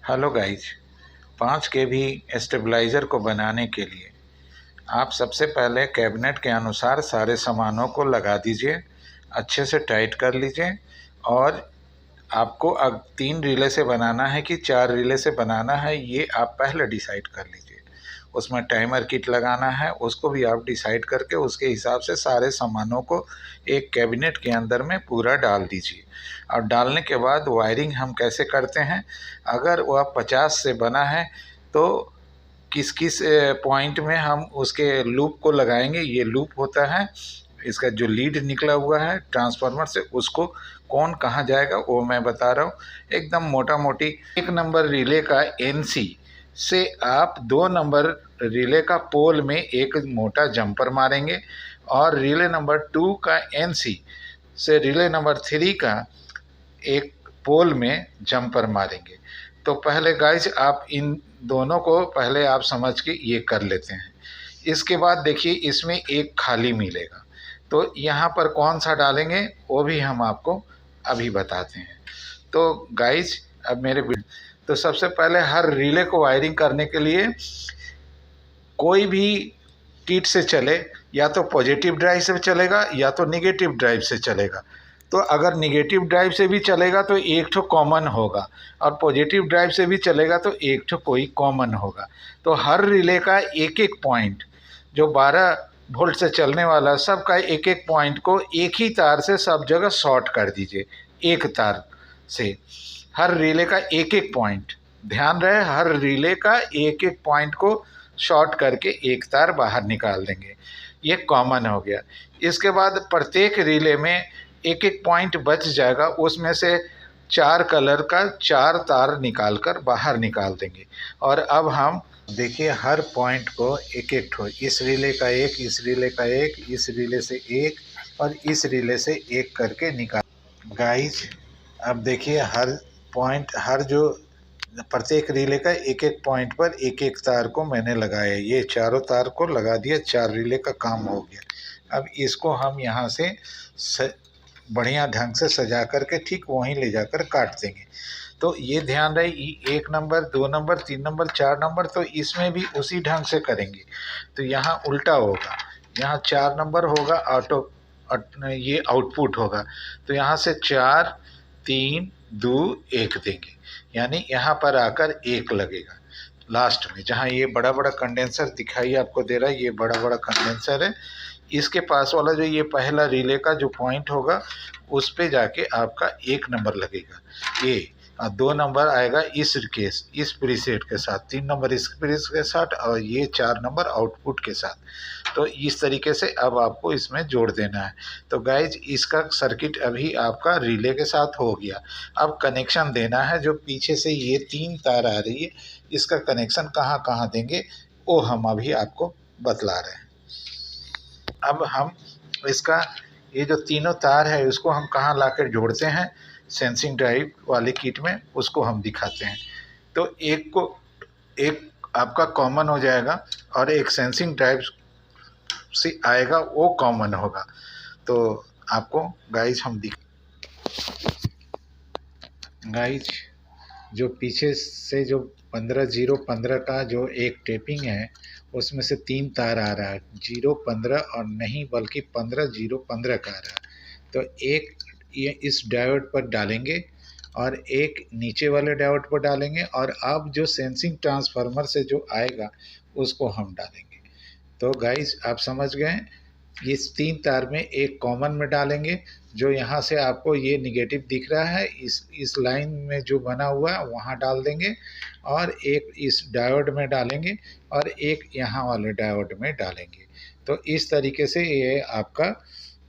Hello guys, 5 kV stabiliser को बनाने के लिए आप सबसे पहले कैबिनेट के अनुसार सारे सामानों को लगा दीजिए, अच्छे से टाइट कर लीजिए। और आपको अब 3 रिले से बनाना है कि 4 रिले से बनाना है, ये आप पहले डिसाइड कर लीजिए। उसमें टाइमर किट लगाना है, उसको भी आप डिसाइड करके उसके हिसाब से सारे सामानों को एक कैबिनेट के अंदर में पूरा डाल दीजिए। और डालने के बाद वायरिंग हम कैसे करते हैं, अगर वह 50 से बना है तो किस किस पॉइंट में हम उसके लूप को लगाएंगे। ये लूप होता है, इसका जो लीड निकला हुआ है ट्रांसफार्मर से, उसको कौन कहाँ जाएगा वो मैं बता रहा हूँ एकदम मोटा मोटी। 1 नंबर रिले का NC से आप 2 नंबर रिले का पोल में एक मोटा जंपर मारेंगे, और रिले नंबर 2 का NC से रिले नंबर 3 का एक पोल में जंपर मारेंगे। तो पहले गाइस आप इन दोनों को पहले आप समझ के ये कर लेते हैं। इसके बाद देखिए इसमें एक खाली मिलेगा, तो यहाँ पर कौन सा डालेंगे वो भी हम आपको अभी बताते हैं। तो गाइस अब तो सबसे पहले हर रिले को वायरिंग करने के लिए कोई भी किट से चले, या तो पॉजिटिव ड्राइव से चलेगा या तो निगेटिव ड्राइव से चलेगा। तो अगर निगेटिव ड्राइव से भी चलेगा तो एक ठो कॉमन होगा, और पॉजिटिव ड्राइव से भी चलेगा तो एक ठो कोई कॉमन होगा। तो हर रिले का एक एक पॉइंट, जो 12 वोल्ट से चलने वाला सबका एक एक पॉइंट को एक ही तार से सब जगह शॉर्ट कर दीजिए। एक तार से हर रिले का एक एक पॉइंट, ध्यान रहे हर रिले का एक एक पॉइंट को शॉर्ट करके एक तार बाहर निकाल देंगे। ये कॉमन हो गया। इसके बाद प्रत्येक रिले में एक एक पॉइंट बच जाएगा, उसमें से 4 कलर का 4 तार निकाल कर बाहर निकाल देंगे। और अब हम देखिए हर पॉइंट को एक एक ठो, इस रिले का एक, इस रिले का एक, इस रिले से एक और इस रिले से एक करके निकाल। गाइज अब देखिए हर पॉइंट, हर जो प्रत्येक रिले का एक एक पॉइंट पर एक एक तार को मैंने लगाया। ये चारों तार को लगा दिया, 4 रिले का काम हो गया। अब इसको हम यहाँ से बढ़िया ढंग से सजा करके ठीक वहीं ले जाकर काट देंगे। तो ये ध्यान रहे 1 नंबर, 2 नंबर, 3 नंबर, 4 नंबर, तो इसमें भी उसी ढंग से करेंगे। तो यहाँ उल्टा होगा, यहाँ 4 नंबर होगा ऑटो, ये आउटपुट होगा। तो यहाँ से 4, 3, 2, 1 देंगे, यानी यहाँ पर आकर 1 लगेगा लास्ट में। जहाँ ये बड़ा बड़ा कंडेंसर दिखाई आपको दे रहा है, ये बड़ा बड़ा कंडेंसर है। इसके पास वाला जो ये पहला रिले का जो पॉइंट होगा उस पे जाके आपका 1 नंबर लगेगा ये, और 2 नंबर आएगा इस प्रीसेट के साथ, 3 नंबर इस प्रीसेट के साथ, और ये 4 नंबर आउटपुट के साथ। तो इस तरीके से अब आपको इसमें जोड़ देना है। तो गाइज इसका सर्किट अभी आपका रिले के साथ हो गया। अब कनेक्शन देना है, जो पीछे से ये 3 तार आ रही है, इसका कनेक्शन कहाँ कहाँ देंगे वो हम अभी आपको बतला रहे हैं। अब हम इसका ये जो तीनों तार है उसको हम कहाँ लाकर जोड़ते हैं, सेंसिंग ड्राइव वाले किट में, उसको हम दिखाते हैं। तो एक आपका कॉमन हो जाएगा और एक सेंसिंग ड्राइव से आएगा वो कॉमन होगा। तो आपको गाइज हम गाइज जो पीछे से जो 15-0-15 का जो एक टेपिंग है उसमें से 3 तार आ रहा है, 0-15 और नहीं बल्कि 15-0-15 का आ रहा है। तो एक ये इस डायोड पर डालेंगे और एक नीचे वाले डायोड पर डालेंगे, और अब जो सेंसिंग ट्रांसफार्मर से जो आएगा उसको हम डालेंगे। तो गाइस आप समझ गए, इस 3 तार में एक कॉमन में डालेंगे, जो यहाँ से आपको ये निगेटिव दिख रहा है इस लाइन में जो बना हुआ है वहाँ डाल देंगे, और एक इस डायोड में डालेंगे और एक यहाँ वाले डायोड में डालेंगे। तो इस तरीके से ये आपका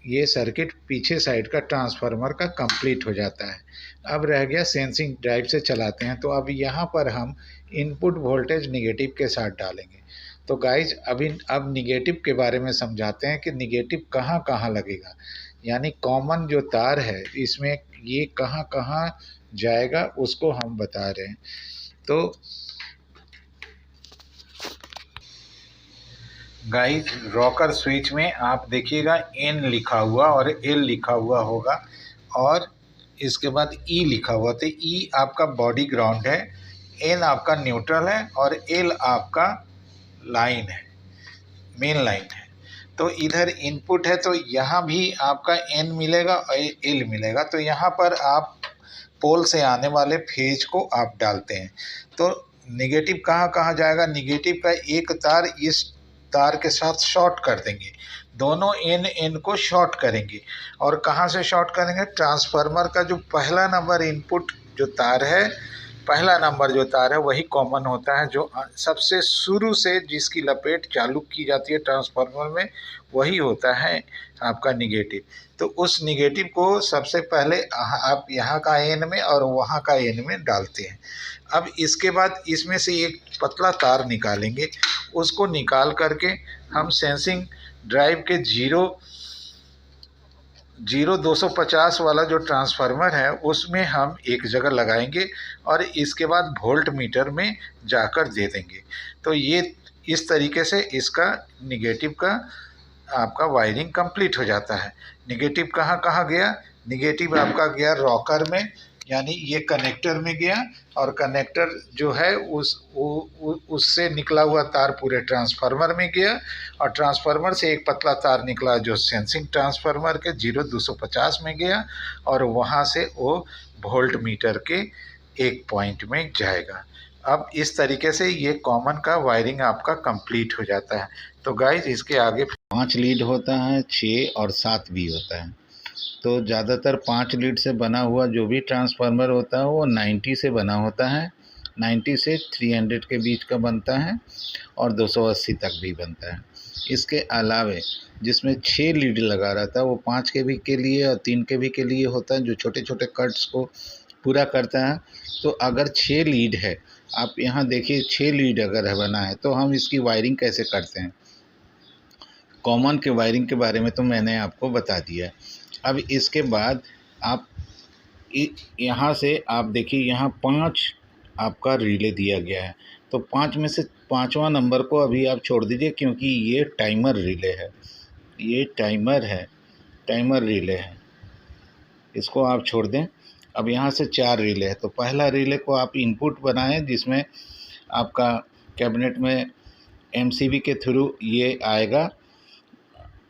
ये सर्किट पीछे साइड का ट्रांसफार्मर का कंप्लीट हो जाता है। अब रह गया सेंसिंग ड्राइव से चलाते हैं। तो अब यहाँ पर हम इनपुट वोल्टेज निगेटिव के साथ डालेंगे। तो गाइज अब निगेटिव के बारे में समझाते हैं कि निगेटिव कहाँ कहाँ लगेगा, यानी कॉमन जो तार है इसमें ये कहाँ कहाँ जाएगा उसको हम बता रहे हैं। तो गाइज रॉकर स्विच में आप देखिएगा N लिखा हुआ और L लिखा हुआ होगा, और इसके बाद E लिखा हुआ। तो E आपका बॉडी ग्राउंड है, N आपका न्यूट्रल है और L आपका लाइन है, मेन लाइन है। तो इधर इनपुट है तो यहाँ भी आपका N मिलेगा और L मिलेगा। तो यहाँ पर आप पोल से आने वाले फेज को आप डालते हैं। तो निगेटिव कहाँ कहाँ जाएगा? निगेटिव का एक तार इस तार के साथ शॉर्ट कर देंगे, दोनों N को शॉर्ट करेंगे। और कहाँ से शॉर्ट करेंगे? ट्रांसफार्मर का जो पहला नंबर इनपुट जो तार है, पहला नंबर जो तार है वही कॉमन होता है, जो सबसे शुरू से जिसकी लपेट चालू की जाती है ट्रांसफार्मर में, वही होता है आपका निगेटिव। तो उस निगेटिव को सबसे पहले आप यहाँ का N में और वहाँ का N में डालते हैं। अब इसके बाद इसमें से एक पतला तार निकालेंगे, उसको निकाल करके हम सेंसिंग ड्राइव के 250 वाला जो ट्रांसफार्मर है उसमें हम एक जगह लगाएंगे और इसके बाद वोल्ट मीटर में जाकर दे देंगे। तो ये इस तरीके से इसका निगेटिव का आपका वायरिंग कंप्लीट हो जाता है। निगेटिव कहाँ कहाँ गया? निगेटिव आपका गया रॉकर में, यानी ये कनेक्टर में गया, और कनेक्टर जो है उससे निकला हुआ तार पूरे ट्रांसफार्मर में गया, और ट्रांसफार्मर से एक पतला तार निकला जो सेंसिंग ट्रांसफार्मर के 250 में गया, और वहाँ से वो वोल्ट मीटर के एक पॉइंट में जाएगा। अब इस तरीके से ये कॉमन का वायरिंग आपका कंप्लीट हो जाता है। तो गाइज इसके आगे 5 लीड होता है, 6 और 7 भी होता है। तो ज़्यादातर 5 लीड से बना हुआ जो भी ट्रांसफार्मर होता है वो 90 से बना होता है, 90 से 300 के बीच का बनता है और 280 तक भी बनता है। इसके अलावे जिसमें 6 लीड लगा रहता है वो 5 केवी के लिए और 3 केवी के लिए होता है, जो छोटे छोटे कट्स को पूरा करता है। तो अगर 6 लीड है, आप यहाँ देखिए 6 लीड अगर है बना है, तो हम इसकी वायरिंग कैसे करते हैं। कॉमन के वायरिंग के बारे में तो मैंने आपको बता दिया। अब इसके बाद आप यहाँ से आप देखिए यहाँ 5 आपका रिले दिया गया है, तो 5 में से 5वां नंबर को अभी आप छोड़ दीजिए, क्योंकि ये टाइमर रिले है, ये टाइमर रिले है, इसको आप छोड़ दें। अब यहाँ से 4 रिले है, तो पहला रिले को आप इनपुट बनाएं, जिसमें आपका कैबिनेट में MCB के थ्रू ये आएगा,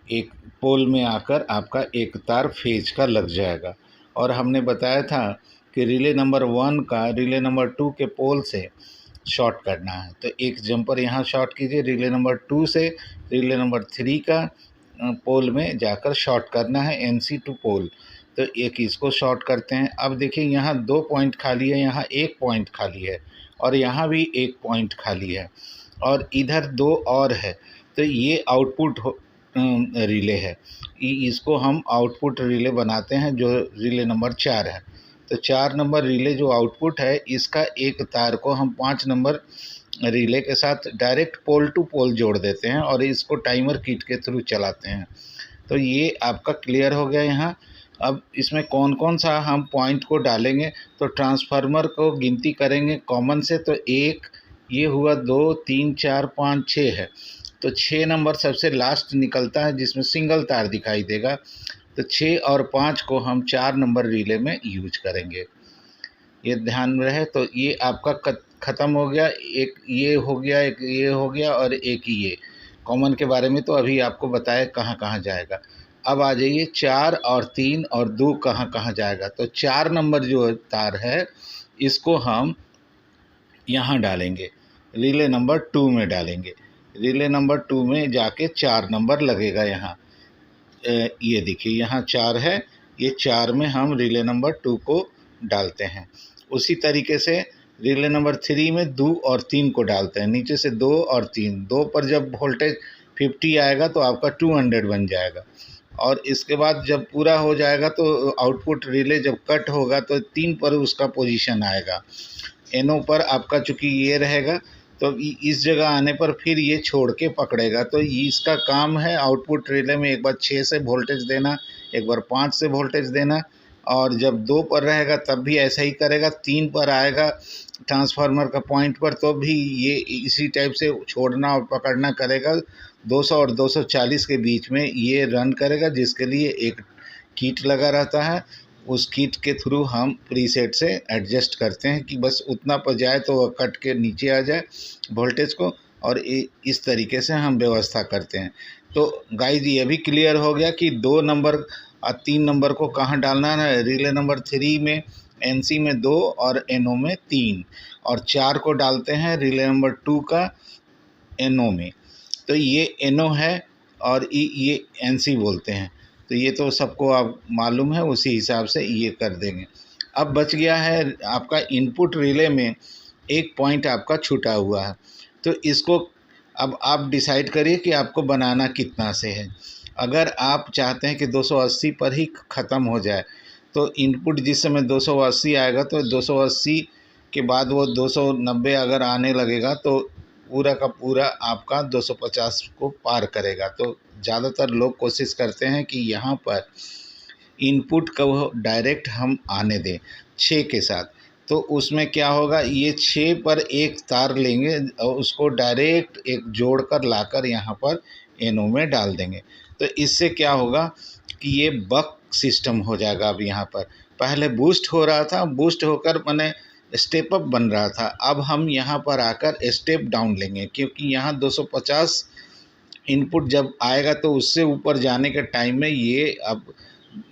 एक पोल में आकर आपका एक तार फेज का लग जाएगा। और हमने बताया था कि रिले नंबर 1 का रिले नंबर 2 के पोल से शॉर्ट करना है, तो एक जंपर यहाँ शॉर्ट कीजिए। रिले नंबर 2 से रिले नंबर 3 का पोल में जाकर शॉर्ट करना है, NC2 पोल। तो एक इसको शॉर्ट करते हैं। अब देखिए यहाँ 2 पॉइंट खाली है, यहाँ 1 पॉइंट खाली है, और यहाँ भी 1 पॉइंट खाली है, और इधर 2 और है। तो ये आउटपुट रिले है, इसको हम आउटपुट रिले बनाते हैं, जो रिले नंबर 4 है। तो 4 नंबर रिले जो आउटपुट है, इसका एक तार को हम 5 नंबर रिले के साथ डायरेक्ट पोल टू पोल जोड़ देते हैं और इसको टाइमर किट के थ्रू चलाते हैं। तो ये आपका क्लियर हो गया यहाँ। अब इसमें कौन कौन सा हम पॉइंट को डालेंगे, तो ट्रांसफार्मर को गिनती करेंगे कॉमन से, तो 1 ये हुआ, 2 3 4 5 6 है। तो 6 नंबर सबसे लास्ट निकलता है, जिसमें सिंगल तार दिखाई देगा। तो 6 और 5 को हम 4 नंबर रिले में यूज करेंगे, ये ध्यान में रहे। तो ये आपका ख़त्म हो गया, एक ये हो गया, एक ये हो गया, और एक ये कॉमन के बारे में तो अभी आपको बताया कहाँ कहाँ जाएगा। अब आ जाइए 4 और 3 और 2 कहाँ कहाँ जाएगा। तो 4 नंबर जो तार है, इसको हम यहाँ डालेंगे, रिले नंबर 2 में डालेंगे। रिले नंबर 2 में जाके 4 नंबर लगेगा यहाँ। ये देखिए यहाँ 4 है, ये 4 में हम रिले नंबर 2 को डालते हैं। उसी तरीके से रिले नंबर 3 में 2 और 3 को डालते हैं, नीचे से 2 और 3। 2 पर जब वोल्टेज 50 आएगा तो आपका 200 बन जाएगा, और इसके बाद जब पूरा हो जाएगा तो आउटपुट रिले जब कट होगा तो 3 पर उसका पोजीशन आएगा। NO पर आपका चूँकि ये रहेगा, तो इस जगह आने पर फिर ये छोड़ के पकड़ेगा। तो इसका काम है आउटपुट रिले में एक बार 6 से वोल्टेज देना, एक बार 5 से वोल्टेज देना, और जब 2 पर रहेगा तब भी ऐसा ही करेगा। 3 पर आएगा ट्रांसफार्मर का पॉइंट पर तो भी ये इसी टाइप से छोड़ना और पकड़ना करेगा। 200 और 240 के बीच में ये रन करेगा, जिसके लिए एक किट लगा रहता है। उस किट के थ्रू हम प्रीसेट से एडजस्ट करते हैं कि बस उतना पर जाए तो वह कट के नीचे आ जाए वोल्टेज को, और इस तरीके से हम व्यवस्था करते हैं। तो गाइस ये भी क्लियर हो गया कि 2 नंबर और 3 नंबर को कहाँ डालना है। रिले नंबर 3 में एनसी में 2 और एनओ में 3, और 4 को डालते हैं रिले नंबर 2 का एनओ में। तो ये एनओ है और ये एनसी बोलते हैं। तो ये तो सबको आप मालूम है, उसी हिसाब से ये कर देंगे। अब बच गया है आपका इनपुट रिले में एक पॉइंट आपका छूटा हुआ है। तो इसको अब आप डिसाइड करिए कि आपको बनाना कितना से है। अगर आप चाहते हैं कि 280 पर ही ख़त्म हो जाए, तो इनपुट जिस समय 280 आएगा तो 280 के बाद वो 290 अगर आने लगेगा तो पूरा का पूरा आपका 250 को पार करेगा। तो ज़्यादातर लोग कोशिश करते हैं कि यहाँ पर इनपुट को डायरेक्ट हम आने दें 6 के साथ। तो उसमें क्या होगा, ये 6 पर एक तार लेंगे और उसको डायरेक्ट एक जोड़कर लाकर यहाँ पर एनओ में डाल देंगे। तो इससे क्या होगा कि ये बक सिस्टम हो जाएगा। अब यहाँ पर पहले बूस्ट हो रहा था, बूस्ट होकर माने स्टेप अप बन रहा था। अब हम यहाँ पर आकर स्टेप डाउन लेंगे, क्योंकि यहाँ 250 इनपुट जब आएगा तो उससे ऊपर जाने के टाइम में ये अब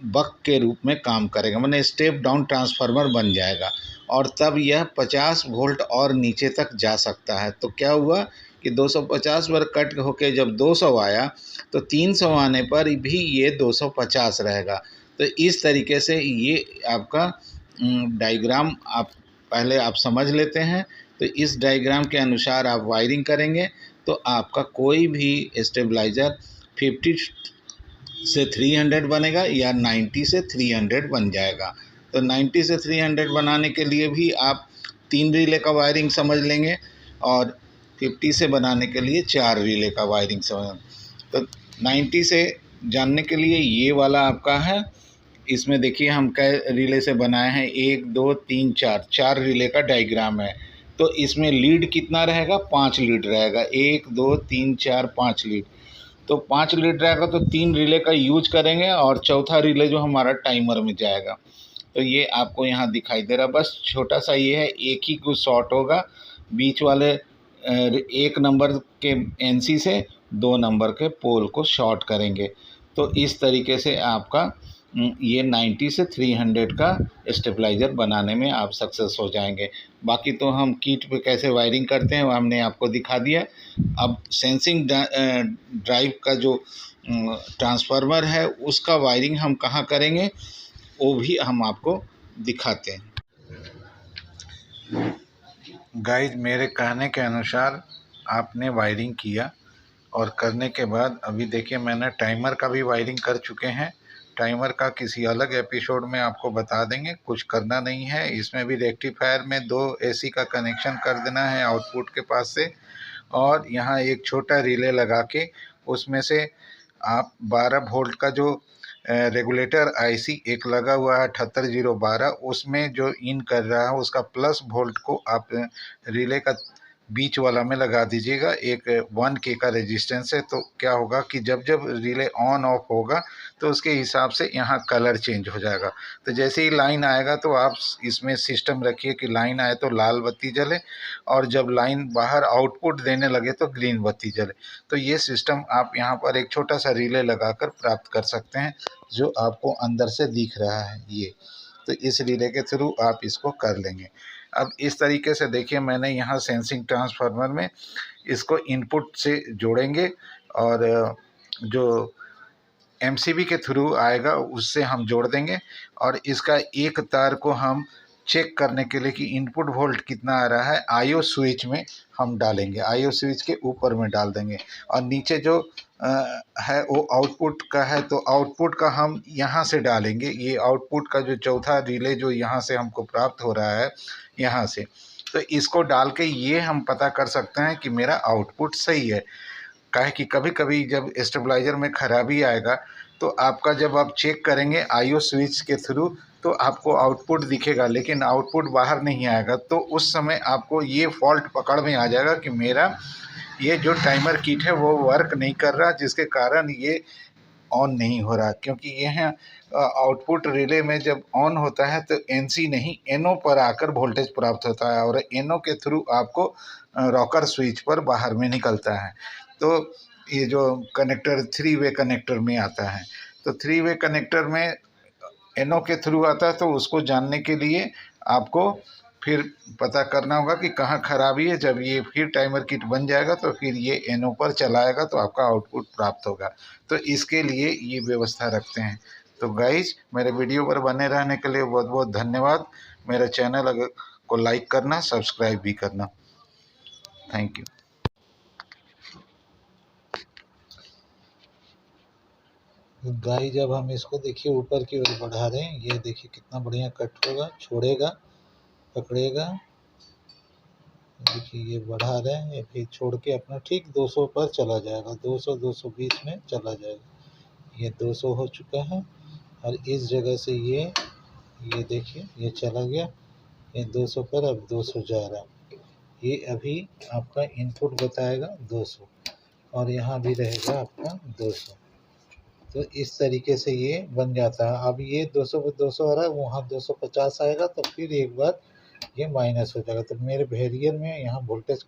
बक के रूप में काम करेगा, माने स्टेप डाउन ट्रांसफार्मर बन जाएगा, और तब यह 50 वोल्ट और नीचे तक जा सकता है। तो क्या हुआ कि 250 पर कट होके जब 200 आया तो 300 आने पर भी ये 250 रहेगा। तो इस तरीके से ये आपका डायग्राम आप पहले आप समझ लेते हैं। तो इस डायग्राम के अनुसार आप वायरिंग करेंगे तो आपका कोई भी स्टेबलाइज़र 50 से 300 बनेगा या 90 से 300 बन जाएगा। तो 90 से 300 बनाने के लिए भी आप 3 रिले का वायरिंग समझ लेंगे, और 50 से बनाने के लिए 4 रिले का वायरिंग समझ। तो 90 से जानने के लिए ये वाला आपका है। इसमें देखिए हम कै रिले से बनाए हैं, 1 2 3 4, 4 रिले का डायग्राम है। तो इसमें लीड कितना रहेगा, 5 लीड रहेगा, 1 2 3 4 5 लीड। तो 5 लीड रहेगा तो 3 रिले का यूज करेंगे, और चौथा रिले जो हमारा टाइमर में जाएगा। तो ये आपको यहाँ दिखाई दे रहा, बस छोटा सा ये है, एक ही कुछ शॉर्ट होगा, बीच वाले 1 नंबर के एनसी से 2 नंबर के पोल को शॉर्ट करेंगे। तो इस तरीके से आपका ये 90 से 300 का स्टेबलाइज़र बनाने में आप सक्सेस हो जाएंगे। बाकी तो हम किट पे कैसे वायरिंग करते हैं वो हमने आपको दिखा दिया। अब सेंसिंग ड्राइव का जो ट्रांसफार्मर है उसका वायरिंग हम कहाँ करेंगे वो भी हम आपको दिखाते हैं। गाइस मेरे कहने के अनुसार आपने वायरिंग किया, और करने के बाद अभी देखिए मैंने टाइमर का भी वायरिंग कर चुके हैं। टाइमर का किसी अलग एपिसोड में आपको बता देंगे, कुछ करना नहीं है। इसमें भी रेक्टिफायर में 2 एसी का कनेक्शन कर देना है आउटपुट के पास से, और यहाँ एक छोटा रिले लगा के उसमें से आप 12 वोल्ट का जो रेगुलेटर आईसी एक लगा हुआ है 78012, उसमें जो इन कर रहा है उसका प्लस वोल्ट को आप रिले का बीच वाला में लगा दीजिएगा। एक 1K का रेजिस्टेंस है। तो क्या होगा कि जब जब रिले ऑन ऑफ होगा तो उसके हिसाब से यहाँ कलर चेंज हो जाएगा। तो जैसे ही लाइन आएगा तो आप इसमें सिस्टम रखिए कि लाइन आए तो लाल बत्ती जले, और जब लाइन बाहर आउटपुट देने लगे तो ग्रीन बत्ती जले। तो ये सिस्टम आप यहाँ पर एक छोटा सा रिले लगाकर प्राप्त कर सकते हैं, जो आपको अंदर से दिख रहा है ये। तो इस रिले के थ्रू आप इसको कर लेंगे। अब इस तरीके से देखिए मैंने यहाँ सेंसिंग ट्रांसफार्मर में इसको इनपुट से जोड़ेंगे, और जो एमसीबी के थ्रू आएगा उससे हम जोड़ देंगे, और इसका एक तार को हम चेक करने के लिए कि इनपुट वोल्ट कितना आ रहा है आईओ स्विच में हम डालेंगे। आईओ स्विच के ऊपर में डाल देंगे, और नीचे जो है वो आउटपुट का है, तो आउटपुट का हम यहाँ से डालेंगे। ये आउटपुट का जो चौथा रिले जो यहाँ से हमको प्राप्त हो रहा है यहाँ से, तो इसको डाल के ये हम पता कर सकते हैं कि मेरा आउटपुट सही है। काहे कि कभी कभी जब स्टेबलाइज़र में ख़राबी आएगा तो आपका जब आप चेक करेंगे आईओ स्विच के थ्रू तो आपको आउटपुट दिखेगा, लेकिन आउटपुट बाहर नहीं आएगा। तो उस समय आपको ये फॉल्ट पकड़ में आ जाएगा कि मेरा ये जो टाइमर किट है वो वर्क नहीं कर रहा, जिसके कारण ये ऑन नहीं हो रहा, क्योंकि ये है आउटपुट रिले में जब ऑन होता है तो NC नहीं NO पर आकर वोल्टेज प्राप्त होता है और NO के थ्रू आपको रॉकर स्विच पर बाहर में निकलता है। तो ये जो कनेक्टर 3 वे कनेक्टर में आता है, तो 3 वे कनेक्टर में NO के थ्रू आता है, तो उसको जानने के लिए आपको फिर पता करना होगा कि कहाँ खराबी है। जब ये फिर टाइमर किट बन जाएगा तो फिर ये NO पर चलाएगा तो आपका आउटपुट प्राप्त होगा। तो इसके लिए ये व्यवस्था रखते हैं। तो गाइज, मेरे वीडियो पर बने रहने के लिए बहुत बहुत धन्यवाद। मेरा चैनल अगर को लाइक करना, सब्सक्राइब भी करना। Thank you. गाइस जब हम इसको देखिए ऊपर की ओर बढ़ा रहे हैं, ये देखिए कितना बढ़िया कट होगा, छोड़ेगा, पकड़ेगा, देखिए ये बढ़ा रहे हैं, ये फिर छोड़ के अपना ठीक 200 पर चला जाएगा, 200 220 में चला जाएगा। ये 200 हो चुका है और इस जगह से ये देखिए ये चला गया, ये 200 पर अब 200 जा रहा है। ये अभी आपका इनपुट बताएगा 200 और यहाँ भी रहेगा आपका 200। तो इस तरीके से ये बन जाता है। अब ये 200 पे 200 आ रहा है, वहाँ 250 आएगा तो फिर एक बार ये माइनस हो जाएगा। तो मेरे वेरिएबल में यहाँ वोल्टेज